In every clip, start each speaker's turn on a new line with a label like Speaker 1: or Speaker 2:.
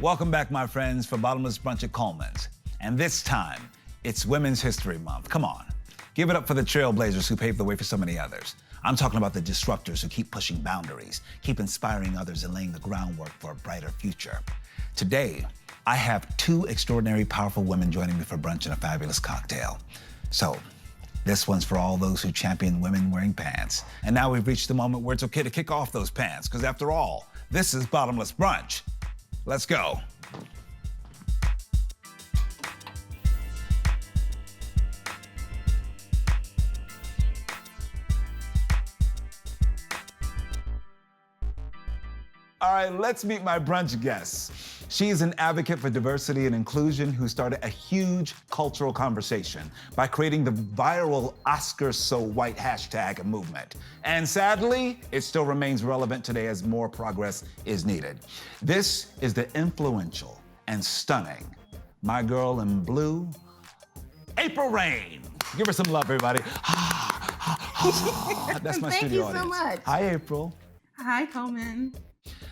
Speaker 1: Welcome back, my friends, for Bottomless Brunch at Colmans. And this time, it's Women's History Month. Come on. Give it up for the trailblazers who paved the way for so many others. I'm talking about the disruptors who keep pushing boundaries, keep inspiring others and laying the groundwork for a brighter future. Today, I have two extraordinary, powerful women joining me for brunch and a fabulous cocktail. So, this one's for all those who champion women wearing pants. And now we've reached the moment where it's okay to kick off those pants, because after all, this is Bottomless Brunch. Let's go. All right, let's meet my brunch guest. She is an advocate for diversity and inclusion who started a huge cultural conversation by creating the viral Oscars So White hashtag movement. And sadly, it still remains relevant today as more progress is needed. This is the influential and stunning, my girl in blue, April Rain. Give her some love, everybody. That's my studio audience.
Speaker 2: Thank you so much.
Speaker 1: Hi, April.
Speaker 2: Hi, Colman.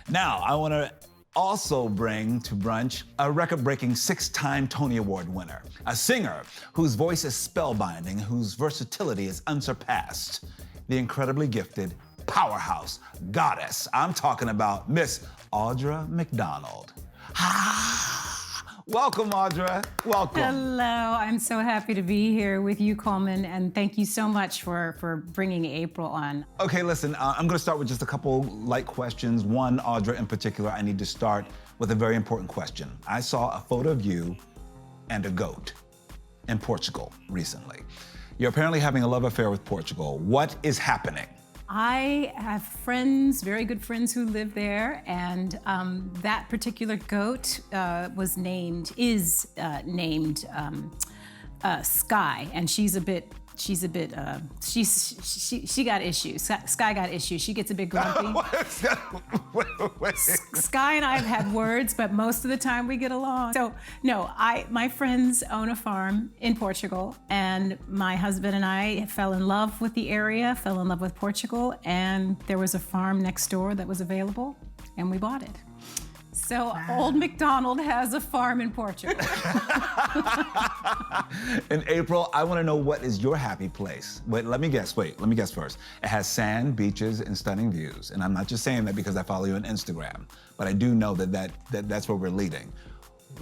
Speaker 1: Now, I want to also bring to brunch a record-breaking 6-time Tony Award winner, a singer whose voice is spellbinding, whose versatility is unsurpassed, the incredibly gifted powerhouse goddess. I'm talking about Miss Audra McDonald. Welcome, Audra. Welcome.
Speaker 3: Hello. I'm so happy to be here with you, Colman, and thank you so much for bringing April on.
Speaker 1: Okay, listen, I'm going to start with just a couple light questions. One, Audra in particular, I need to start with a very important question. I saw a photo of you and a goat in Portugal recently. You're apparently having a love affair with Portugal. What is happening?
Speaker 3: I have friends, very good friends who live there, and that particular goat is named Sky, and she got issues. Sky got issues. She gets a bit grumpy. Sky and I have had words, but most of the time we get along. So no, my friends own a farm in Portugal, and my husband and I fell in love with the area, fell in love with Portugal, and there was a farm next door that was available, and we bought it. So old McDonald has a farm in Portugal.
Speaker 1: In April, I want to know, what is your happy place? Wait, let me guess first. It has sand, beaches, and stunning views. And I'm not just saying that because I follow you on Instagram, but I do know that's where we're leading.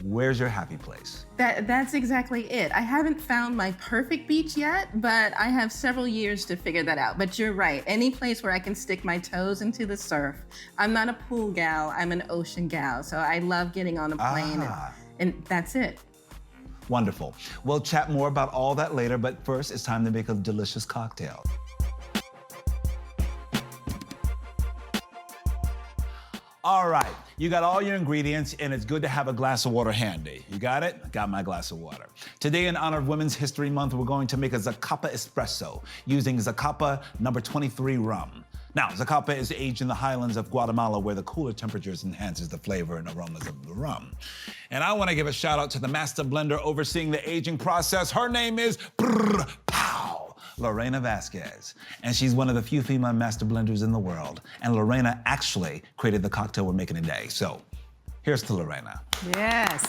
Speaker 1: Where's your happy place?
Speaker 2: That's exactly it. I haven't found my perfect beach yet, but I have several years to figure that out. But you're right, any place where I can stick my toes into the surf. I'm not a pool gal, I'm an ocean gal. So I love getting on a plane and that's it.
Speaker 1: Wonderful. We'll chat more about all that later, but first it's time to make a delicious cocktail. All right, you got all your ingredients, and it's good to have a glass of water handy. You got it? I got my glass of water. Today, in honor of Women's History Month, we're going to make a Zacapa Espresso using Zacapa No. 23 rum. Now, Zacapa is aged in the highlands of Guatemala, where the cooler temperatures enhances the flavor and aromas of the rum. And I want to give a shout out to the master blender overseeing the aging process. Her name is Lorena Vasquez, and she's one of the few female master blenders in the world. And Lorena actually created the cocktail we're making today. So here's to Lorena.
Speaker 3: Yes.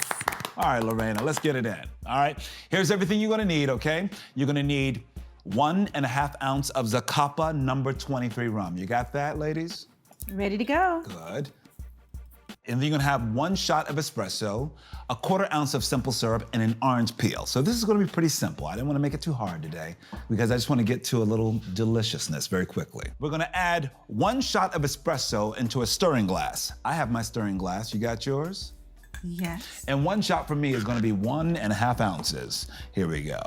Speaker 1: All right, Lorena, let's get it in. All right, here's everything you're gonna need, okay? You're gonna need 1.5 ounces of Zacapa No. 23 rum. You got that, ladies?
Speaker 3: Ready to go.
Speaker 1: Good. And then you're gonna have 1 shot of espresso, 1/4 ounce of simple syrup, and an orange peel. So this is gonna be pretty simple. I didn't wanna make it too hard today because I just wanna get to a little deliciousness very quickly. We're gonna add 1 shot of espresso into a stirring glass. I have my stirring glass. You got yours?
Speaker 2: Yes.
Speaker 1: And 1 shot for me is gonna be 1.5 ounces. Here we go.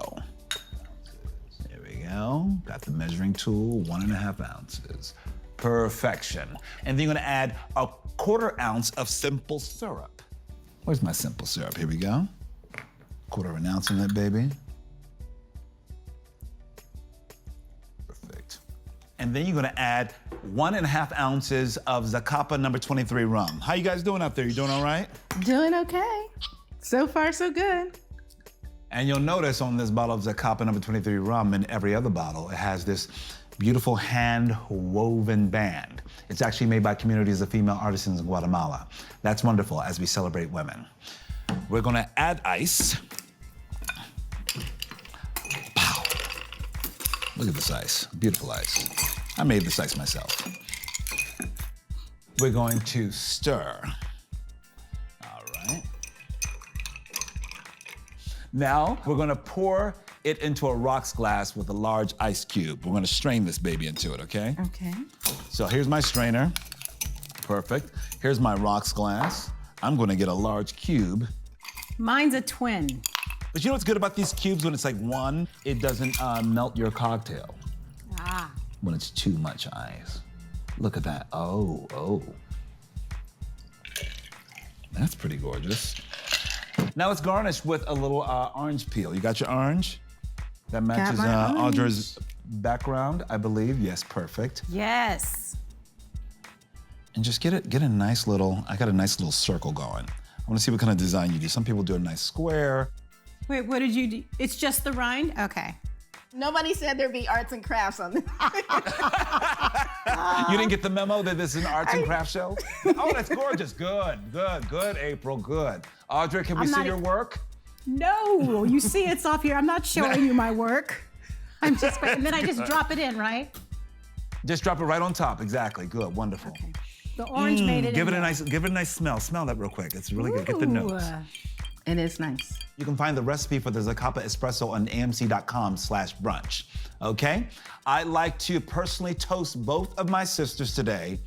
Speaker 1: There we go. Got the measuring tool, 1.5 ounces. Perfection. And then you're gonna add 1/4 ounce of simple syrup. Where's my simple syrup? Here we go. 1/4 ounce in that baby. Perfect. And then you're gonna add 1.5 ounces of Zacapa No. 23 rum. How you guys doing out there? You doing all right?
Speaker 2: Doing okay. So far, so good.
Speaker 1: And you'll notice on this bottle of Zacapa No. 23 rum and every other bottle, it has this beautiful hand-woven band. It's actually made by communities of female artisans in Guatemala. That's wonderful as we celebrate women. We're gonna add ice. Pow. Look at this ice, beautiful ice. I made this ice myself. We're going to stir. All right. Now, we're gonna pour it into a rocks glass with a large ice cube. We're gonna strain this baby into it, okay?
Speaker 2: Okay.
Speaker 1: So here's my strainer. Perfect. Here's my rocks glass. I'm gonna get a large cube.
Speaker 3: Mine's a twin.
Speaker 1: But you know what's good about these cubes when it's like one? It doesn't melt your cocktail
Speaker 3: Ah.
Speaker 1: when it's too much ice. Look at that. Oh. That's pretty gorgeous. Now it's garnished with a little orange peel. You got your orange? That matches
Speaker 2: my orange.
Speaker 1: Audra's background, I believe. Yes, perfect.
Speaker 3: Yes.
Speaker 1: And just get a nice little, I got a nice little circle going. I wanna see what kind of design you do. Some people do a nice square.
Speaker 3: Wait, what did you do? It's just the rind? Okay.
Speaker 2: Nobody said there'd be arts and crafts on this.
Speaker 1: You didn't get the memo that this is an arts and crafts show? Oh, that's gorgeous. Good, April, good. Audra, can we see your work?
Speaker 3: No, you see it's off here. I'm not showing you my work. I'm just, and then I just drop it in, right?
Speaker 1: Just drop it right on top, exactly. Good, wonderful.
Speaker 3: Okay. The orange made it
Speaker 1: Give
Speaker 3: in
Speaker 1: it a
Speaker 3: there.
Speaker 1: give it a nice smell. Smell that real quick. It's really good. Get the notes.
Speaker 3: Ooh.
Speaker 2: It is nice.
Speaker 1: You can find the recipe for the Zacapa Espresso on amc.com/brunch, okay? I'd like to personally toast both of my sisters today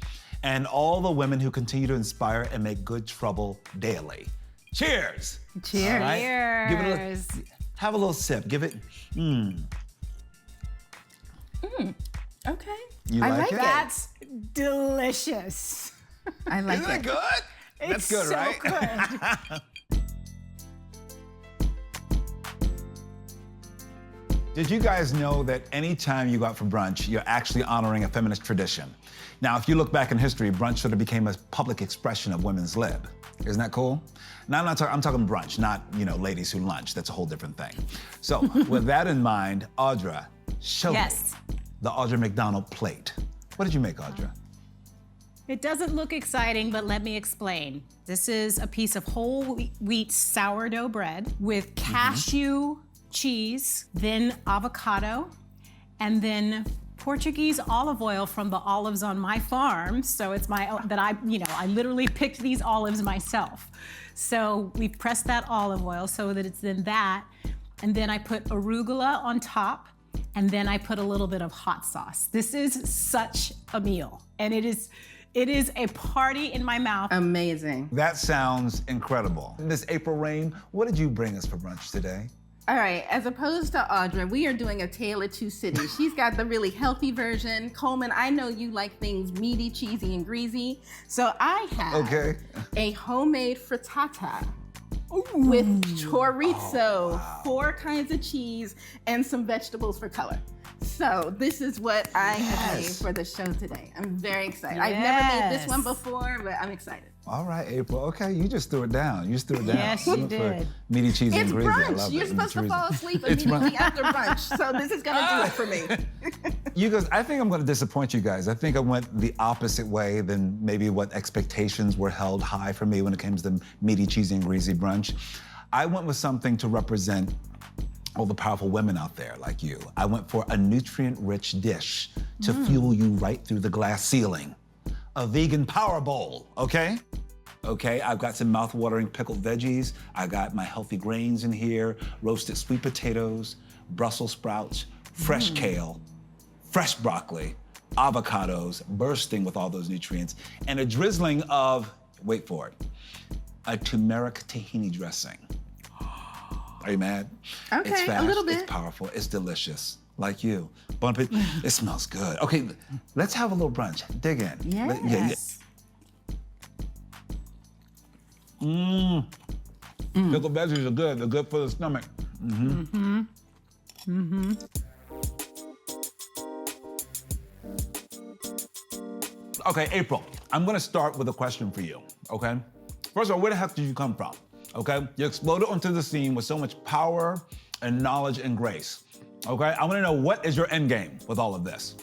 Speaker 1: and all the women who continue to inspire and make good trouble daily. Cheers!
Speaker 2: Cheers.
Speaker 1: All right? Give it
Speaker 3: Cheers.
Speaker 1: have a little sip. Give it,
Speaker 2: Okay.
Speaker 1: You
Speaker 2: I
Speaker 1: like
Speaker 2: like
Speaker 1: it?
Speaker 3: That's delicious.
Speaker 2: I like
Speaker 1: Isn't it
Speaker 2: it.
Speaker 1: good? That's
Speaker 3: It's
Speaker 1: good,
Speaker 3: so
Speaker 1: right?
Speaker 3: good.
Speaker 1: Did you guys know that anytime you go out for brunch, you're actually honoring a feminist tradition? Now, if you look back in history, brunch sort of became a public expression of women's lib. Isn't that cool? Now, I'm talking brunch, not, ladies who lunch. That's a whole different thing. So with that in mind, Audra, show me the Audra McDonald plate. What did you make, Audra?
Speaker 3: It doesn't look exciting, but let me explain. This is a piece of whole wheat sourdough bread with cashew cheese, then avocado, and then Portuguese olive oil from the olives on my farm. So it's I literally picked these olives myself. So we pressed that olive oil so that it's then that, and then I put arugula on top, and then I put a little bit of hot sauce. This is such a meal, and it is a party in my mouth.
Speaker 2: Amazing.
Speaker 1: That sounds incredible. Miss April Rain, what did you bring us for brunch today?
Speaker 2: All right, as opposed to Audra, we are doing a tale of two cities. She's got the really healthy version. Colman, I know you like things meaty, cheesy, and greasy. So I have a homemade frittata with chorizo, 4 kinds of cheese, and some vegetables for color. So this is what I have made for the show today. I'm very excited. I've never made this one before, but I'm excited.
Speaker 1: All right, April. Okay, you just threw it down. Yes,
Speaker 3: you did.
Speaker 1: Meaty, cheesy,
Speaker 2: It's
Speaker 1: and greasy. I
Speaker 2: brunch.
Speaker 1: love
Speaker 2: You're
Speaker 1: it.
Speaker 2: supposed to
Speaker 1: Meaty,
Speaker 2: fall
Speaker 1: cheesy.
Speaker 2: asleep immediately after brunch. So this is gonna do it for me.
Speaker 1: You guys, I think I'm gonna disappoint you guys. I think I went the opposite way than maybe what expectations were held high for me when it comes to meaty, cheesy, and greasy brunch. I went with something to represent all the powerful women out there like you. I went for a nutrient-rich dish to fuel you right through the glass ceiling. A vegan power bowl, okay? Okay, I've got some mouth-watering pickled veggies. I got my healthy grains in here, roasted sweet potatoes, Brussels sprouts, fresh kale, fresh broccoli, avocados, bursting with all those nutrients, and a drizzling of, wait for it, a turmeric tahini dressing. Are you mad?
Speaker 2: Okay,
Speaker 1: It's fast,
Speaker 2: a little bit.
Speaker 1: It's powerful, it's delicious. Like you. Bump it, it smells good. Okay, let's have a little brunch. Dig in.
Speaker 2: Yes.
Speaker 1: Pickled veggies are good. They're good for the stomach. Okay, April, I'm gonna start with a question for you, okay? First of all, where the heck did you come from, okay? You exploded onto the scene with so much power and knowledge and grace, okay? I wanna know, what is your end game with all of this?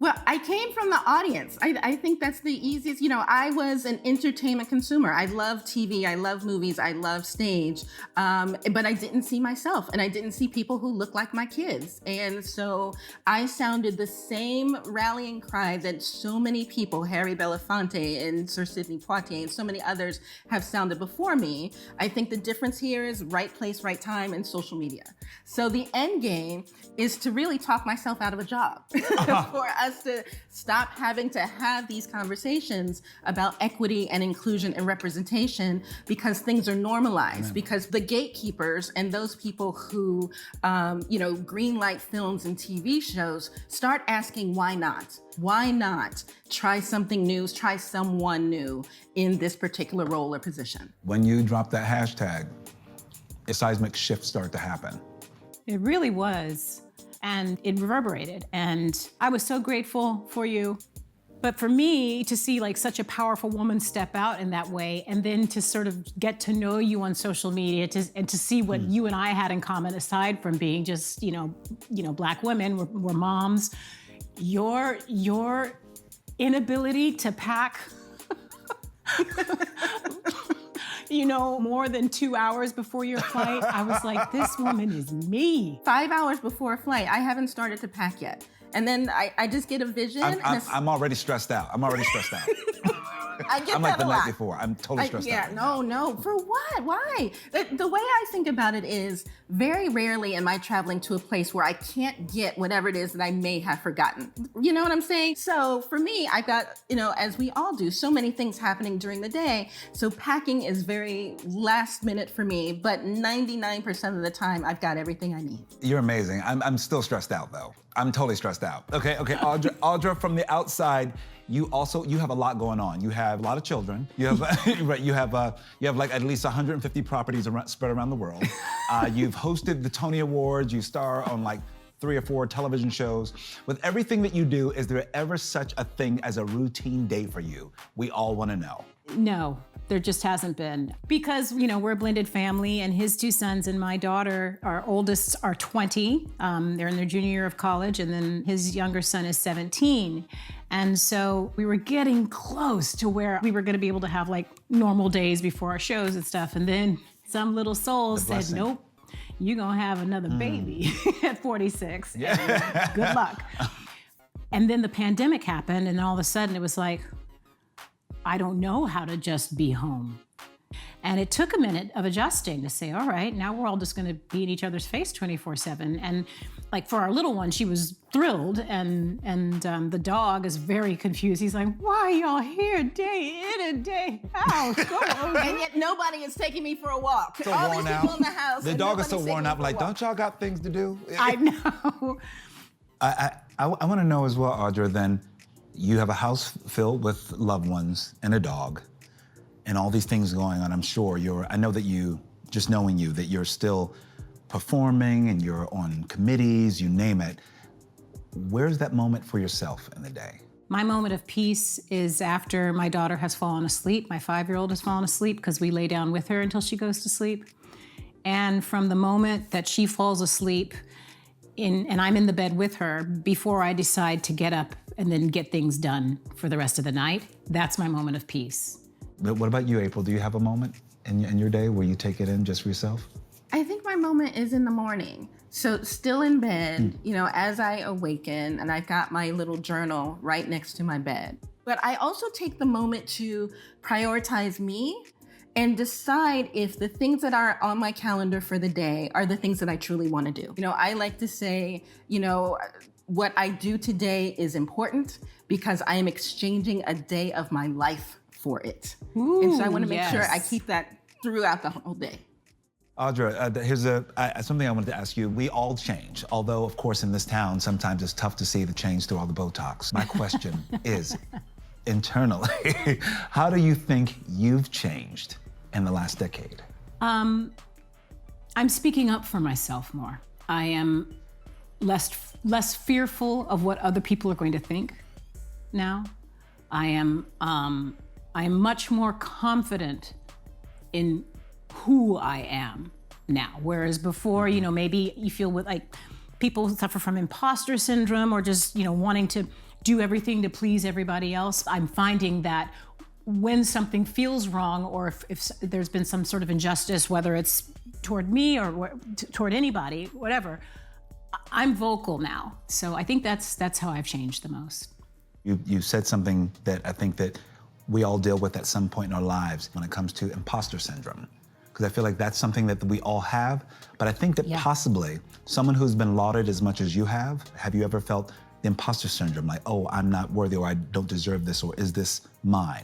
Speaker 2: Well, I came from the audience. I think that's the easiest. I was an entertainment consumer. I love TV. I love movies. I love stage. But I didn't see myself, and I didn't see people who looked like my kids. And so I sounded the same rallying cry that so many people, Harry Belafonte and Sir Sidney Poitier and so many others have sounded before me. I think the difference here is right place, right time, and social media. So the end game is to really talk myself out of a job for us to stop having to have these conversations about equity and inclusion and representation, because things are normalized, because the gatekeepers and those people who, greenlight films and TV shows start asking why not? Why not try something new, try someone new in this particular role or position?
Speaker 1: When you drop that hashtag, a seismic shift started to happen.
Speaker 3: It really was. And it reverberated. And I was so grateful for you. But for me to see like such a powerful woman step out in that way, and then to sort of get to know you on social media and to see what you and I had in common, aside from being just, Black women, we're moms, your inability to pack more than 2 hours before your flight, I was like, this woman is me.
Speaker 2: 5 hours before a flight, I haven't started to pack yet. And then I just get a vision.
Speaker 1: I'm already stressed out.
Speaker 2: I get
Speaker 1: I'm like
Speaker 2: that
Speaker 1: the
Speaker 2: a lot.
Speaker 1: night before. I'm totally stressed out.
Speaker 2: No. For what? Why? The way I think about it is, very rarely am I traveling to a place where I can't get whatever it is that I may have forgotten. You know what I'm saying? So for me, I've got, as we all do, so many things happening during the day. So packing is very last minute for me, but 99% of the time, I've got everything I need.
Speaker 1: You're amazing. I'm still stressed out though. I'm totally stressed out. Okay, Audra, from the outside, you have a lot going on. You have a lot of children. You have right. You have like at least 150 properties spread around the world. You've hosted the Tony Awards. You star on like 3 or 4 television shows. With everything that you do, is there ever such a thing as a routine day for you? We all want to know.
Speaker 3: No, there just hasn't been. Because, we're a blended family, and his 2 sons and my daughter, our oldest, are 20. They're in their junior year of college, and then his younger son is 17. And so we were getting close to where we were going to be able to have like normal days before our shows and stuff. And then some little soul said, nope, you're going to have another baby at 46. Yeah. Good luck. And then the pandemic happened, and all of a sudden it was like, I don't know how to just be home. And it took a minute of adjusting to say, all right, now we're all just going to be in each other's face 24/7. And like for our little one, she was thrilled, and the dog is very confused. He's like, why are y'all here day in and day out?
Speaker 2: And yet nobody is taking me for a walk.
Speaker 1: So
Speaker 2: all
Speaker 1: worn
Speaker 2: these people
Speaker 1: out.
Speaker 2: in the house.
Speaker 1: The dog is so worn out. Like, don't y'all got things to do?
Speaker 3: I know.
Speaker 1: I want to know as well, Audra, then you have a house filled with loved ones and a dog and all these things going on. I'm sure I know that just knowing you, that you're still performing and you're on committees, you name it. Where's that moment for yourself in the day?
Speaker 3: My moment of peace is after my daughter has fallen asleep. My 5-year-old has fallen asleep because we lay down with her until she goes to sleep. And from the moment that she falls asleep, and I'm in the bed with her, before I decide to get up and then get things done for the rest of the night, that's my moment of peace.
Speaker 1: But what about you, April? Do you have a moment in your day where you take it in just for yourself?
Speaker 2: I think my moment is in the morning. So still in bed, as I awaken, and I've got my little journal right next to my bed. But I also take the moment to prioritize me and decide if the things that are on my calendar for the day are the things that I truly want to do. I like to say, what I do today is important because I am exchanging a day of my life for it.
Speaker 3: Ooh,
Speaker 2: and so I want to make
Speaker 3: yes.
Speaker 2: sure I keep that throughout the whole day.
Speaker 1: Audra, here's something I wanted to ask you. We all change, although, of course, in this town, sometimes it's tough to see the change through all the Botox. My question is, internally, how do you think you've changed in the last decade?
Speaker 3: I'm speaking up for myself more. I am less fearful of what other people are going to think now. I am much more confident in who I am now. Whereas before, maybe you feel with like people suffer from imposter syndrome or just, wanting to do everything to please everybody else. I'm finding that when something feels wrong, or if there's been some sort of injustice, whether it's toward me or toward anybody, whatever, I'm vocal now. So I think that's how I've changed the most.
Speaker 1: You said something that I think that we all deal with at some point in our lives when it comes to imposter syndrome. Because I feel like that's something that we all have, but I think that possibly someone who's been lauded as much as you have you ever felt the imposter syndrome, like, oh, I'm not worthy, or I don't deserve this, or is this mine?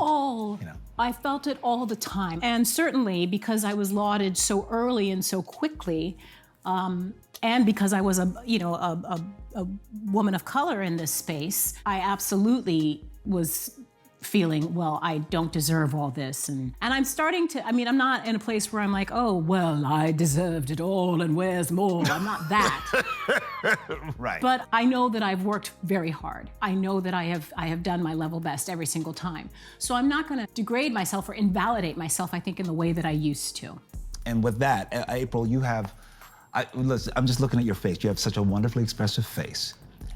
Speaker 3: I felt it all the time. And certainly because I was lauded so early and so quickly, and because I was a woman of color in this space, I absolutely was feeling, well, I don't deserve all this. And I'm starting to, I'm not in a place where I'm like, oh, well, I deserved it all and where's more? I'm not that.
Speaker 1: Right.
Speaker 3: But I know that I've worked very hard. I know that I have done my level best every single time. So I'm not gonna degrade myself or invalidate myself, I think, in the way that I used to.
Speaker 1: And with that, April, you have, listen, I'm just looking at your face. You have such a wonderfully expressive face.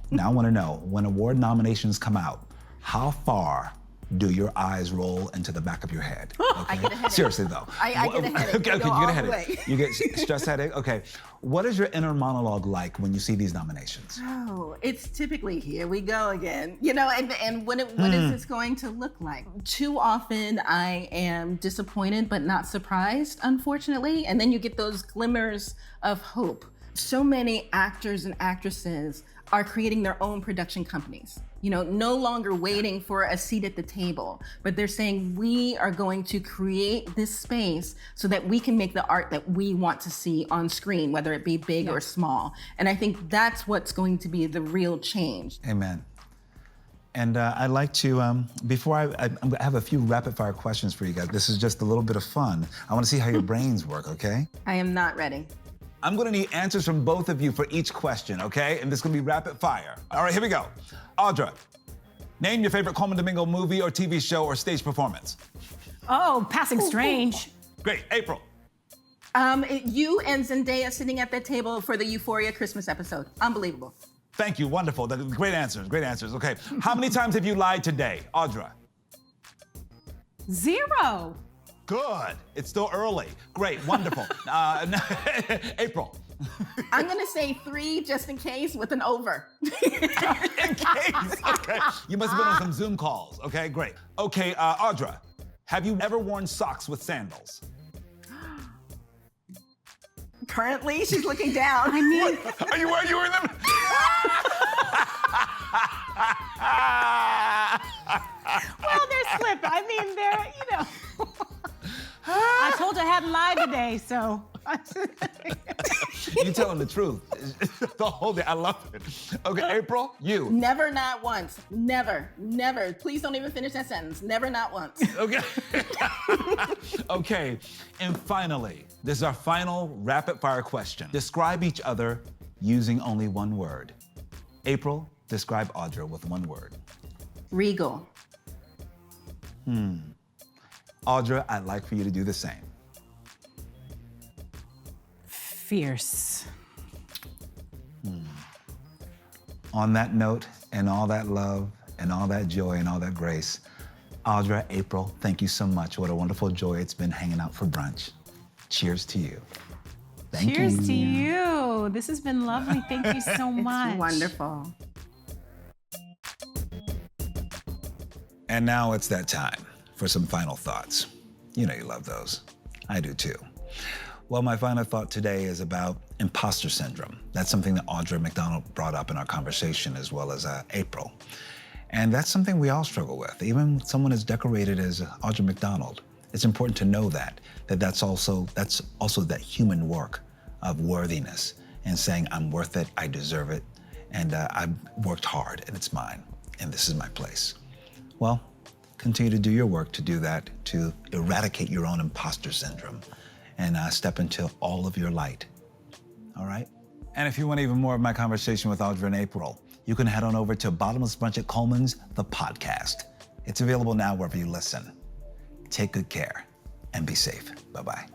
Speaker 1: Now I wanna know, when award nominations come out, how far do your eyes roll into the back of your head? Okay?
Speaker 2: I get a headache.
Speaker 1: Seriously though.
Speaker 2: I get a headache.
Speaker 1: Okay, you
Speaker 2: Go
Speaker 1: get
Speaker 2: all
Speaker 1: a
Speaker 2: the
Speaker 1: headache.
Speaker 2: way.
Speaker 1: You get stress headache? Okay. What is your inner monologue like when you see these nominations?
Speaker 2: Oh, it's typically, here we go again. And what is this going to look like? Too often I am disappointed but not surprised, unfortunately. And then you get those glimmers of hope. So many actors and actresses are creating their own production companies. No longer waiting for a seat at the table, but they're saying, we are going to create this space so that we can make the art that we want to see on screen, whether it be big or small. And I think that's what's going to be the real change.
Speaker 1: Amen. And I'd like to, before I have a few rapid fire questions for you guys. This is just a little bit of fun. I want to see how your brains work, okay?
Speaker 2: I am not ready.
Speaker 1: I'm gonna need answers from both of you for each question, okay? And this is gonna be rapid fire. All right, here we go. Audra, name your favorite Colman Domingo movie or TV show or stage performance.
Speaker 3: Oh, Passing Strange.
Speaker 1: Great, April.
Speaker 2: You and Zendaya sitting at that table for the Euphoria Christmas episode. Unbelievable.
Speaker 1: Thank you, wonderful. Great answers, okay. How many times have you lied today, Audra?
Speaker 3: 0.
Speaker 1: Good, it's still early. Great, wonderful. April.
Speaker 2: I'm gonna say 3 just in case with an over.
Speaker 1: In case, okay. You must have been on some Zoom calls, okay, great. Okay, Audra, have you ever worn socks with sandals?
Speaker 2: Currently, she's looking down.
Speaker 1: Are you wearing them?
Speaker 3: Well, they're slip. They're, I told you I hadn't lied today, so.
Speaker 1: You telling the truth. The whole day, I love it. Okay, April, you.
Speaker 2: Never, not once. Never. Please don't even finish that sentence. Never, not once.
Speaker 1: Okay. Okay, and finally, this is our final rapid fire question. Describe each other using only one word. April, describe Audra with one word.
Speaker 2: Regal.
Speaker 1: Audra, I'd like for you to do the same.
Speaker 3: Fierce.
Speaker 1: On that note, and all that love, and all that joy, and all that grace, Audra, April, thank you so much. What a wonderful joy it's been hanging out for brunch. Cheers to you. Thank you.
Speaker 3: Cheers to you. This has been lovely. Thank you so much.
Speaker 2: It's wonderful.
Speaker 1: And now it's that time for some final thoughts. You know you love those. I do too. Well, my final thought today is about imposter syndrome. That's something that Audra McDonald brought up in our conversation, as well as April. And that's something we all struggle with. Even when someone as decorated as Audra McDonald, it's important to know that's also that human work of worthiness and saying, I'm worth it, I deserve it, and I've worked hard and it's mine, and this is my place. Well, continue to do your work to do that, to eradicate your own imposter syndrome and step into all of your light, all right? And if you want even more of my conversation with Audra and April, you can head on over to Bottomless Brunch at Colmans, the podcast. It's available now wherever you listen. Take good care and be safe. Bye-bye.